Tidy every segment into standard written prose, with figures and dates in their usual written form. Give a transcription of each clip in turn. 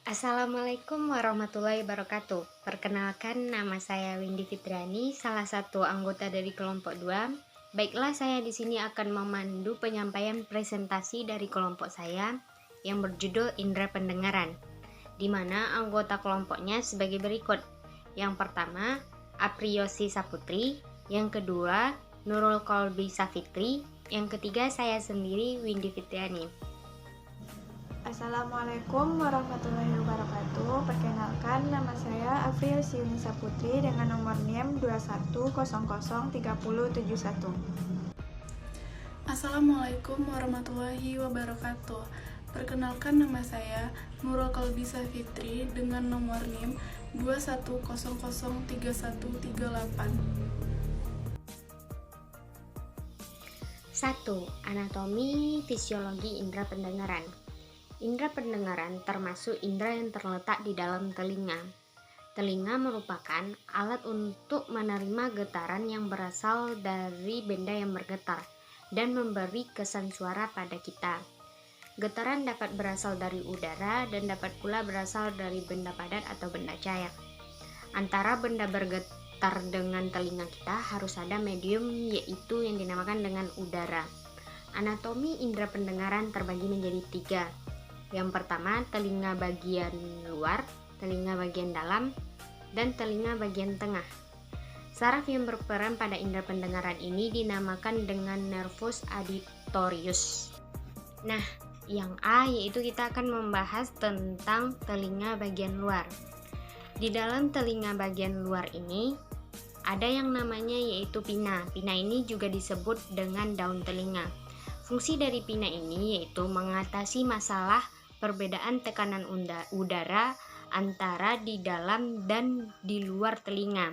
Assalamualaikum warahmatullahi wabarakatuh. Perkenalkan, nama saya Windy Fitriani, salah satu anggota dari kelompok 2. Baiklah, saya di sini akan memandu penyampaian presentasi dari kelompok saya yang berjudul Indera Pendengaran, di mana anggota kelompoknya sebagai berikut. Yang pertama, Apriyosi Saputri, yang kedua, Nurul Kolbi Safitri, yang ketiga saya sendiri, Windy Fitriani. Assalamualaikum warahmatullahi wabarakatuh. Perkenalkan, nama saya Apriyosi Saputri dengan nomor NIM 21003071. Assalamualaikum warahmatullahi wabarakatuh. Perkenalkan, nama saya Nurul Kolbi Safitri dengan nomor NIM 21003138. 1. Anatomi fisiologi indera pendengaran. Indera pendengaran termasuk indera yang terletak di dalam telinga. Telinga merupakan alat untuk menerima getaran yang berasal dari benda yang bergetar dan memberi kesan suara pada kita. Getaran dapat berasal dari udara dan dapat pula berasal dari benda padat atau benda cair. Antara benda bergetar dengan telinga kita harus ada medium, yaitu yang dinamakan dengan udara. Anatomi indera pendengaran terbagi menjadi 3. Yang pertama, telinga bagian luar, telinga bagian dalam, dan telinga bagian tengah. Saraf yang berperan pada indera pendengaran ini dinamakan dengan nervus auditorius. Nah, yang A yaitu kita akan membahas tentang telinga bagian luar. Di dalam telinga bagian luar ini ada yang namanya yaitu pina. Pina ini juga disebut dengan daun telinga. Fungsi dari pina ini yaitu mengatasi masalah perbedaan tekanan udara antara di dalam dan di luar telinga.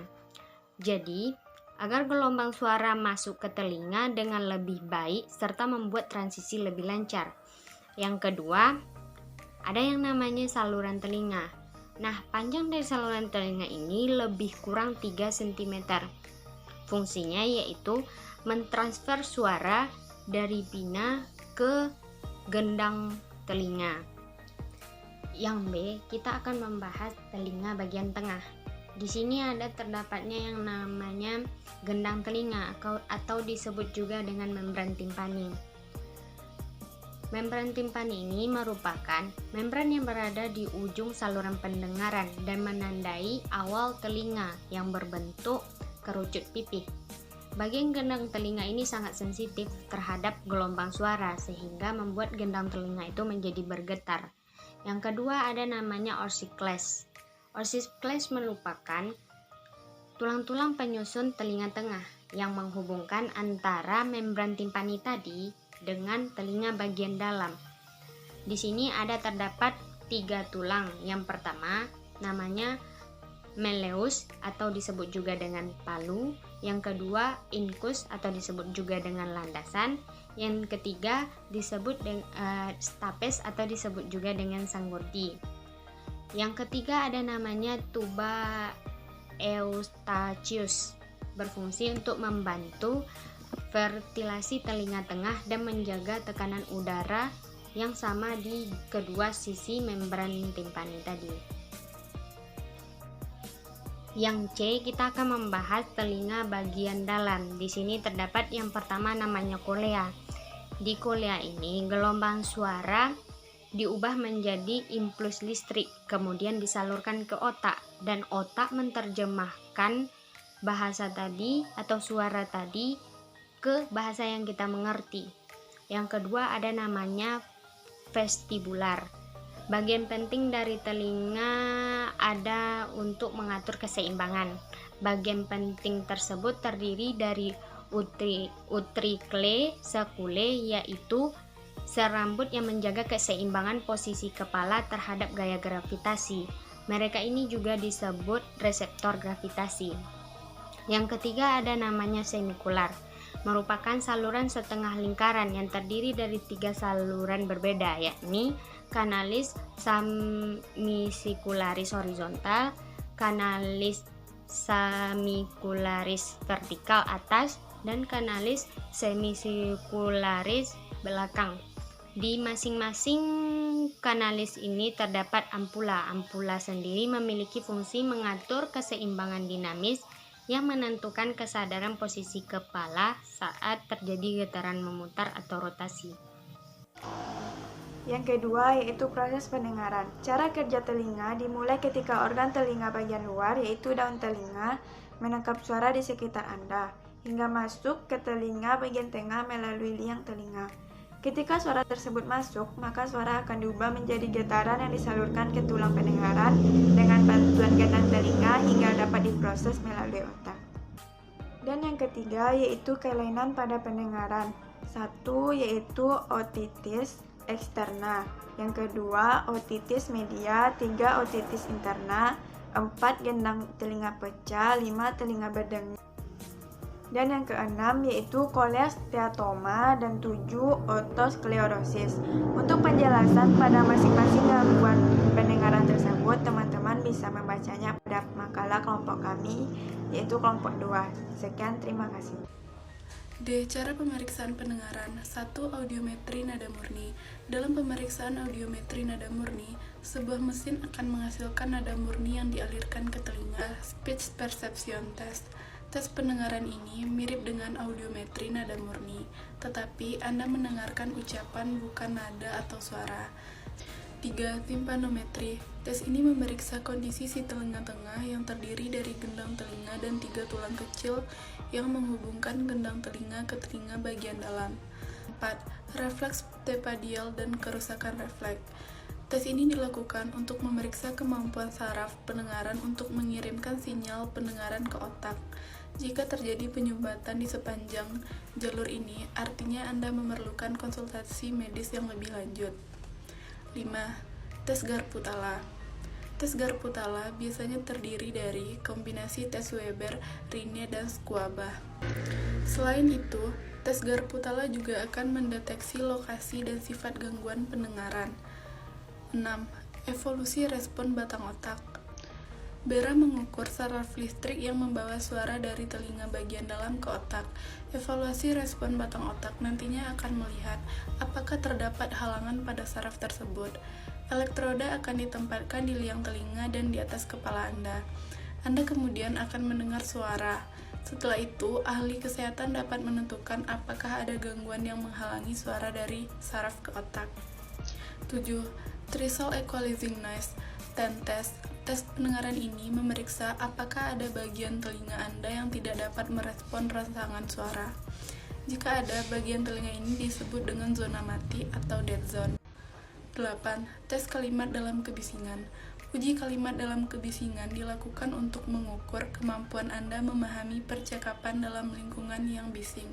Jadi, agar gelombang suara masuk ke telinga dengan lebih baik serta membuat transisi lebih lancar. Yang kedua, ada yang namanya saluran telinga. Nah, panjang dari saluran telinga ini lebih kurang 3 cm. Fungsinya yaitu mentransfer suara dari pina ke gendang telinga. Yang B, kita akan membahas telinga bagian tengah. Di sini ada terdapatnya yang namanya gendang telinga atau disebut juga dengan membran timpani. Membran timpani ini merupakan membran yang berada di ujung saluran pendengaran dan menandai awal telinga yang berbentuk kerucut pipih. Bagian gendang telinga ini sangat sensitif terhadap gelombang suara sehingga membuat gendang telinga itu menjadi bergetar. Yang kedua ada namanya orsicles. Orsicles merupakan tulang-tulang penyusun telinga tengah yang menghubungkan antara membran timpani tadi dengan telinga bagian dalam. Di sini ada terdapat 3 tulang. Yang pertama namanya Meleus atau disebut juga dengan palu. Yang kedua incus atau disebut juga dengan landasan. Yang ketiga disebut stapes atau disebut juga dengan sanggurdi. Yang ketiga ada namanya tuba eustachius, berfungsi untuk membantu ventilasi telinga tengah dan menjaga tekanan udara yang sama di kedua sisi membran timpani tadi. Yang C, kita akan membahas telinga bagian dalam. Di sini terdapat yang pertama namanya kolea. Di kolea ini gelombang suara diubah menjadi impuls listrik, kemudian disalurkan ke otak dan otak menerjemahkan bahasa tadi atau suara tadi ke bahasa yang kita mengerti. Yang kedua ada namanya vestibular. Bagian penting dari telinga ada untuk mengatur keseimbangan. Bagian penting tersebut terdiri dari utricle secule, yaitu serambut yang menjaga keseimbangan posisi kepala terhadap gaya gravitasi. Mereka ini juga disebut reseptor gravitasi. Yang ketiga ada namanya semikular, merupakan saluran setengah lingkaran yang terdiri dari 3 saluran berbeda, yakni kanalis semicircularis horizontal, kanalis semicircularis vertikal atas, dan kanalis semicircularis belakang. Di masing-masing subkanalis ini terdapat ampula. Ampula sendiri memiliki fungsi mengatur keseimbangan dinamis yang menentukan kesadaran posisi kepala saat terjadi getaran memutar atau rotasi. Yang kedua yaitu proses pendengaran. Cara kerja telinga dimulai ketika organ telinga bagian luar yaitu daun telinga menangkap suara di sekitar Anda hingga masuk ke telinga bagian tengah melalui liang telinga. Ketika suara tersebut masuk, maka suara akan diubah menjadi getaran yang disalurkan ke tulang pendengaran dengan bantuan gendang telinga hingga dapat diproses melalui otak. Dan yang ketiga yaitu kelainan pada pendengaran. Satu yaitu otitis eksterna, yang kedua otitis media, 3 otitis interna, 4 gendang telinga pecah, 5 telinga berdengung. Dan yang keenam yaitu kolesteatoma dan 7 otosklerosis. Untuk penjelasan pada masing-masing gangguan pendengaran tersebut, teman-teman bisa membacanya pada makalah kelompok kami, yaitu kelompok 2. Sekian, terima kasih. D. Cara pemeriksaan pendengaran. 1. Audiometri nada murni. Dalam pemeriksaan audiometri nada murni, sebuah mesin akan menghasilkan nada murni yang dialirkan ke telinga. Speech perception test. Tes pendengaran ini mirip dengan audiometri nada murni, tetapi Anda mendengarkan ucapan bukan nada atau suara. 3. Timpanometri. Tes ini memeriksa kondisi si telinga tengah yang terdiri dari gendang telinga dan 3 tulang kecil yang menghubungkan gendang telinga ke telinga bagian dalam. 4. Refleks tepadial dan kerusakan refleks. Tes ini dilakukan untuk memeriksa kemampuan saraf pendengaran untuk mengirimkan sinyal pendengaran ke otak. Jika terjadi penyumbatan di sepanjang jalur ini, artinya Anda memerlukan konsultasi medis yang lebih lanjut. 5. Tes Garputala. Tes Garputala biasanya terdiri dari kombinasi tes Weber, Rine, dan Squaba. Selain itu, tes Garputala juga akan mendeteksi lokasi dan sifat gangguan pendengaran. 6. Evolusi respon batang otak. Bera mengukur saraf listrik yang membawa suara dari telinga bagian dalam ke otak. Evaluasi respon batang otak nantinya akan melihat apakah terdapat halangan pada saraf tersebut. Elektroda akan ditempatkan di liang telinga dan di atas kepala Anda. Anda kemudian akan mendengar suara. Setelah itu, ahli kesehatan dapat menentukan apakah ada gangguan yang menghalangi suara dari saraf ke otak. 7. Threshold Equalizing Noise test. Tes pendengaran ini memeriksa apakah ada bagian telinga Anda yang tidak dapat merespon rangsangan suara. Jika ada, bagian telinga ini disebut dengan zona mati atau dead zone. 8. Tes kalimat dalam kebisingan. Uji kalimat dalam kebisingan dilakukan untuk mengukur kemampuan Anda memahami percakapan dalam lingkungan yang bising.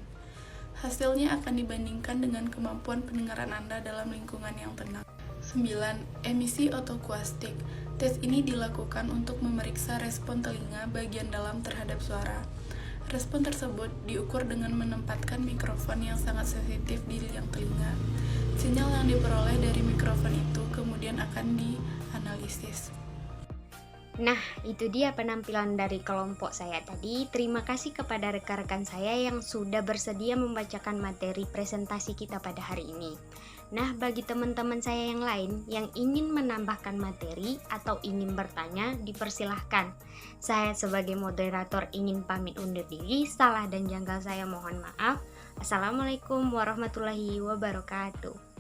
Hasilnya akan dibandingkan dengan kemampuan pendengaran Anda dalam lingkungan yang tenang. 9. Emisi otoakustik. Tes ini dilakukan untuk memeriksa respon telinga bagian dalam terhadap suara. Respon tersebut diukur dengan menempatkan mikrofon yang sangat sensitif di liang telinga. Sinyal yang diperoleh dari mikrofon itu kemudian akan dianalisis. Nah, itu dia penampilan dari kelompok saya tadi. Terima kasih kepada rekan-rekan saya yang sudah bersedia membacakan materi presentasi kita pada hari ini. Nah, bagi teman-teman saya yang lain yang ingin menambahkan materi atau ingin bertanya, dipersilahkan. Saya sebagai moderator ingin pamit undur diri. Salah dan janggal saya mohon maaf. Assalamualaikum warahmatullahi wabarakatuh.